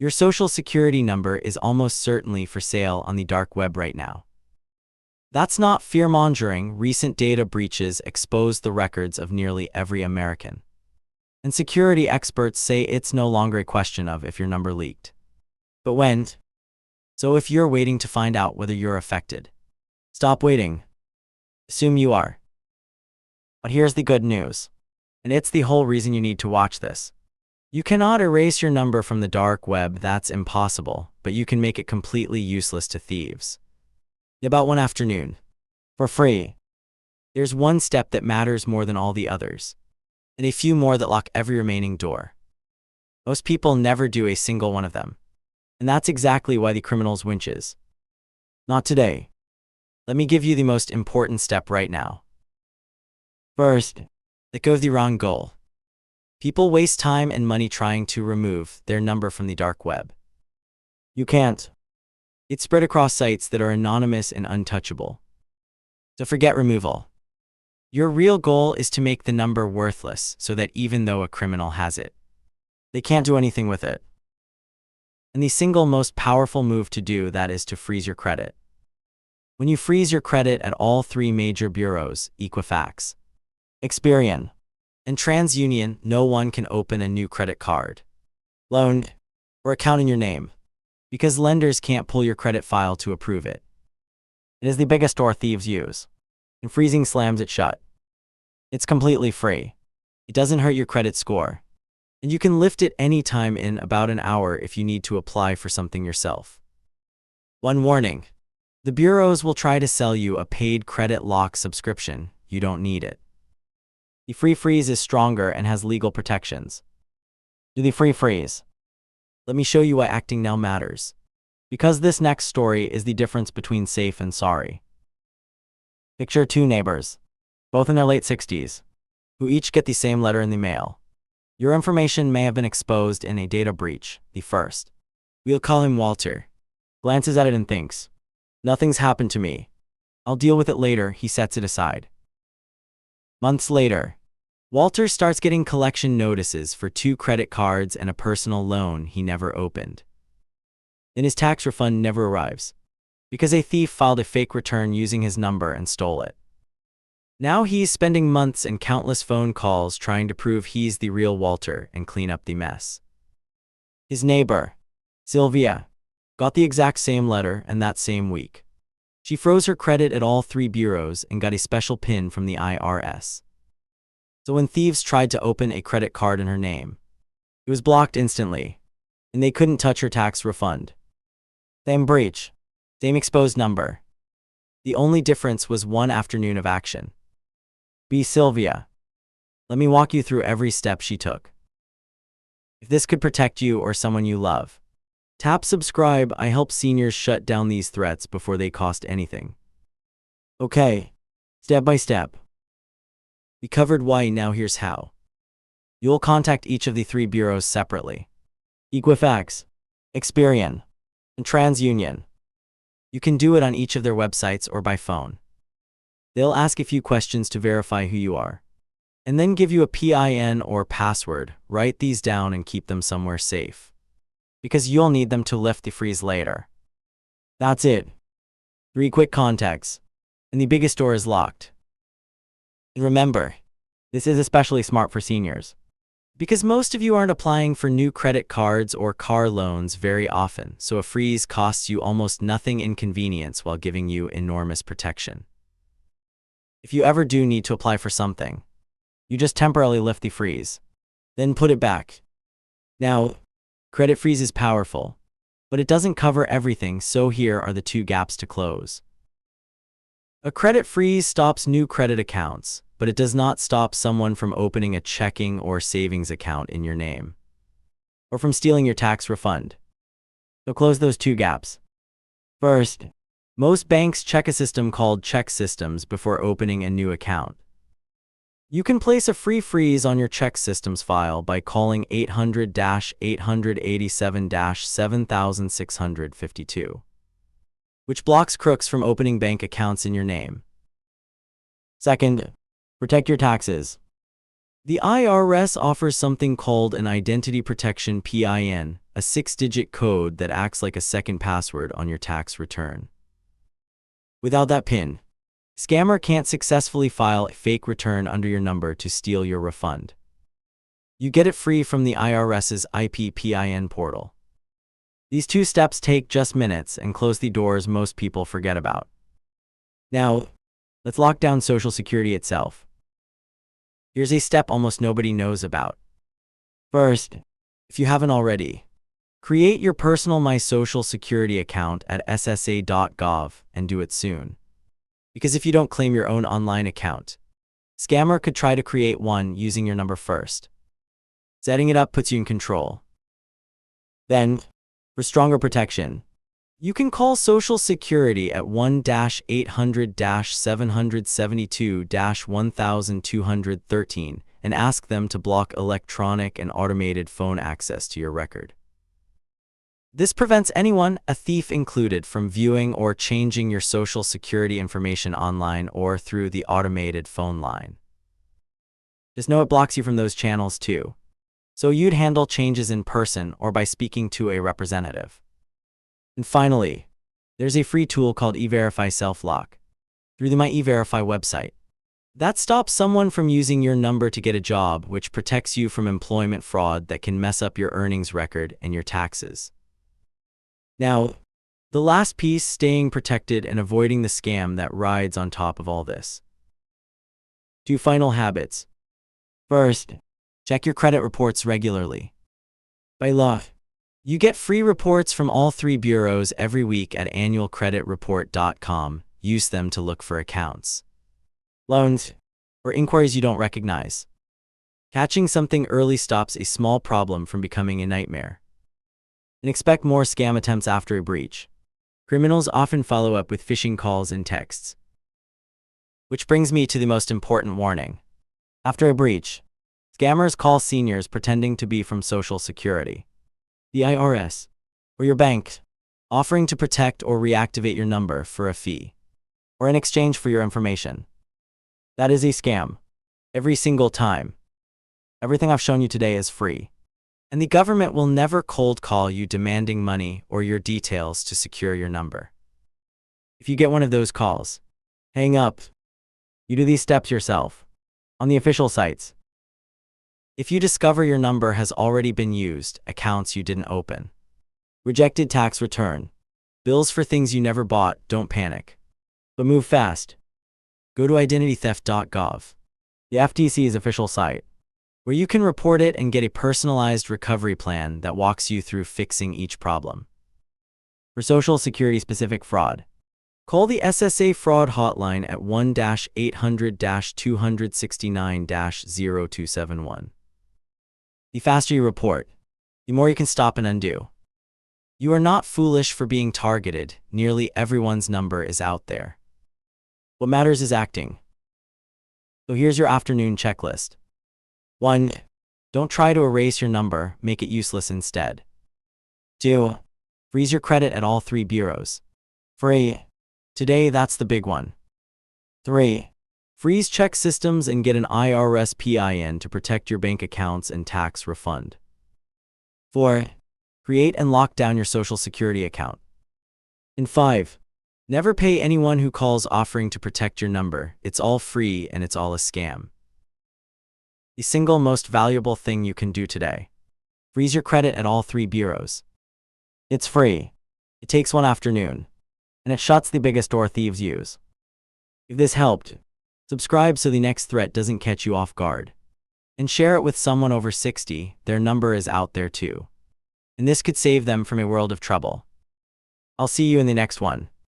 Your social security number is almost certainly for sale on the dark web right now. That's not fear-mongering. Recent data breaches exposed the records of nearly every American. And security experts say it's no longer a question of if your number leaked, but when. So if you're waiting to find out whether you're affected, stop waiting. Assume you are. But here's the good news. And it's the whole reason you need to watch this. You cannot erase your number from the dark web, that's impossible, but you can make it completely useless to thieves. About one afternoon, for free. There's one step that matters more than all the others, and a few more that lock every remaining door. Most people never do a single one of them, and that's exactly why the criminals winches. Not today. Let me give you the most important step right now. First, let go of the wrong goal. People waste time and money trying to remove their number from the dark web. You can't. It's spread across sites that are anonymous and untouchable. So forget removal. Your real goal is to make the number worthless so that even though a criminal has it, they can't do anything with it. And the single most powerful move to do that is to freeze your credit. When you freeze your credit at all three major bureaus, Equifax, Experian, and TransUnion, no one can open a new credit card, loan, or account in your name, because lenders can't pull your credit file to approve it. It is the biggest door thieves use, and freezing slams it shut. It's completely free. It doesn't hurt your credit score, and you can lift it anytime in about an hour if you need to apply for something yourself. One warning. The bureaus will try to sell you a paid credit lock subscription. You don't need it. The free freeze is stronger and has legal protections. Do the free freeze. Let me show you why acting now matters. Because this next story is the difference between safe and sorry. Picture two neighbors, both in their late 60s, who each get the same letter in the mail. Your information may have been exposed in a data breach. The first, we'll call him Walter, glances at it and thinks, nothing's happened to me. I'll deal with it later. He sets it aside. Months later, Walter starts getting collection notices for 2 credit cards and a personal loan he never opened. Then his tax refund never arrives, because a thief filed a fake return using his number and stole it. Now he's spending months and countless phone calls trying to prove he's the real Walter and clean up the mess. His neighbor, Sylvia, got the exact same letter and that same week. She froze her credit at all 3 bureaus and got a special PIN from the IRS. So when thieves tried to open a credit card in her name, it was blocked instantly, and they couldn't touch her tax refund. Same breach, same exposed number. The only difference was one afternoon of action. Be Sylvia. Let me walk you through every step she took. If this could protect you or someone you love, tap subscribe. I help seniors shut down these threats before they cost anything. Okay, step by step. We covered why, now here's how. You'll contact each of the 3 bureaus separately. Equifax, Experian, and TransUnion. You can do it on each of their websites or by phone. They'll ask a few questions to verify who you are, and then give you a PIN or password. Write these down and keep them somewhere safe, because you'll need them to lift the freeze later. That's it. 3 quick contacts, and the biggest door is locked. And remember, this is especially smart for seniors, because most of you aren't applying for new credit cards or car loans very often, so a freeze costs you almost nothing inconvenience while giving you enormous protection. If you ever do need to apply for something, you just temporarily lift the freeze, then put it back. Now, credit freeze is powerful, but it doesn't cover everything, so here are the 2 gaps to close. A credit freeze stops new credit accounts, but it does not stop someone from opening a checking or savings account in your name, or from stealing your tax refund. So close those 2 gaps. First, most banks check a system called check systems before opening a new account. You can place a free freeze on your check systems file by calling 800-887-7652, which blocks crooks from opening bank accounts in your name. Second, protect your taxes. The IRS offers something called an Identity Protection PIN, a 6-digit code that acts like a second password on your tax return. Without that PIN, scammer can't successfully file a fake return under your number to steal your refund. You get it free from the IRS's IPPIN portal. These 2 steps take just minutes and close the doors most people forget about. Now, let's lock down Social Security itself. Here's a step almost nobody knows about. First, if you haven't already, create your personal My Social Security account at ssa.gov and do it soon. Because if you don't claim your own online account, scammer could try to create one using your number first. Setting it up puts you in control. Then, for stronger protection, you can call Social Security at 1-800-772-1213 and ask them to block electronic and automated phone access to your record. This prevents anyone, a thief included, from viewing or changing your Social Security information online or through the automated phone line. Just know it blocks you from those channels too, so you'd handle changes in person or by speaking to a representative. And finally, there's a free tool called E-Verify Self-Lock through the My E-Verify website. That stops someone from using your number to get a job, which protects you from employment fraud that can mess up your earnings record and your taxes. Now, the last piece, staying protected and avoiding the scam that rides on top of all this. 2 final habits. First, check your credit reports regularly. By law, you get free reports from all 3 bureaus every week at annualcreditreport.com. Use them to look for accounts, loans, or inquiries you don't recognize. Catching something early stops a small problem from becoming a nightmare. And expect more scam attempts after a breach. Criminals often follow up with phishing calls and texts. Which brings me to the most important warning. After a breach, scammers call seniors pretending to be from Social Security, the IRS, or your bank, offering to protect or reactivate your number for a fee, or in exchange for your information. That is a scam. Every single time. Everything I've shown you today is free. And the government will never cold call you demanding money or your details to secure your number. If you get one of those calls, hang up. You do these steps yourself, on the official sites. If you discover your number has already been used, accounts you didn't open, rejected tax return, bills for things you never bought, don't panic. But move fast. Go to identitytheft.gov, the FTC's official site, where you can report it and get a personalized recovery plan that walks you through fixing each problem. For Social Security-specific fraud, call the SSA fraud hotline at 1-800-269-0271. The faster you report, the more you can stop and undo. You are not foolish for being targeted. Nearly everyone's number is out there. What matters is acting. So here's your afternoon checklist. 1. Don't try to erase your number, make it useless instead. 2. Freeze your credit at all 3 bureaus. Free. Today, that's the big one. 3. Freeze check systems and get an IRS PIN to protect your bank accounts and tax refund. 4. Create and lock down your Social Security account. And 5. Never pay anyone who calls offering to protect your number. It's all free and it's all a scam. The single most valuable thing you can do today. Freeze your credit at all 3 bureaus. It's free. It takes one afternoon. And it shuts the biggest door thieves use. If this helped, subscribe so the next threat doesn't catch you off guard. And share it with someone over 60, their number is out there too. And this could save them from a world of trouble. I'll see you in the next one.